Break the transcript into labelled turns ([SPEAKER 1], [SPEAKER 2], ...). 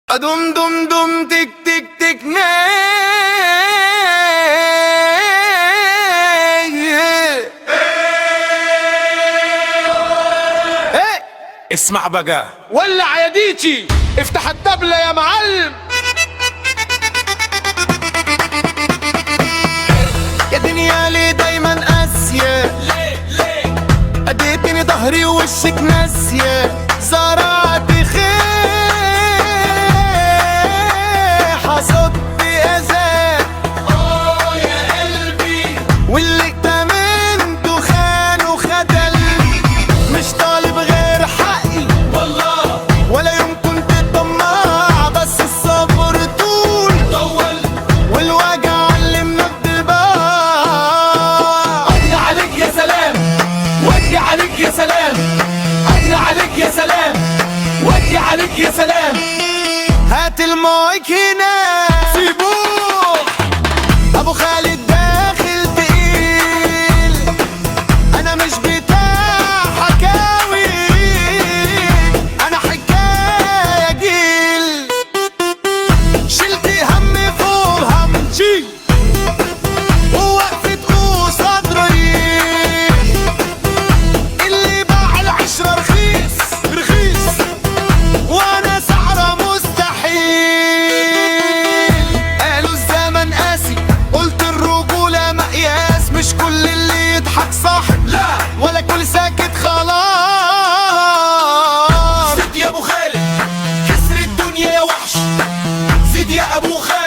[SPEAKER 1] أدم دم دم تك تك تك اسمع بقى،
[SPEAKER 2] ولع يا ديتي، افتح الدبلة يا معلم.
[SPEAKER 1] يا دنيا ليه دايما قاسية؟
[SPEAKER 2] ليه
[SPEAKER 1] اديتني ظهري ووشك ناسية. زرعت خير حصدت اذى
[SPEAKER 2] يا قلبي،
[SPEAKER 1] واللي اتمنته خان وخدل. مش طالب غير حقي
[SPEAKER 2] والله
[SPEAKER 1] ولا يمكن تطمع، بس الصبر طول والوجع علمنا الطباع.
[SPEAKER 2] أجري عليك يا سلام، ودي عليك يا سلام، أجري عليك يا سلام، ودي عليك يا سلام.
[SPEAKER 1] هات المايك هنا سيبوه، ابو خالد داخل تقيل. انا مش بتاع حكاوي، انا حكاية جيل. شلت هم فوق هم ووقفت قصاد ريح. اللي باع العشرة رخيص وانا سعره مستحيل. قالوا الزمن قاسي، قلت الرجولة مقياس. مش كل اللي يضحك صاحب،
[SPEAKER 2] لا
[SPEAKER 1] ولا كل ساكت خلاص.
[SPEAKER 2] زيد يا أبو خالد، كسر الدنيا يا وحش، زيد يا أبو خالد.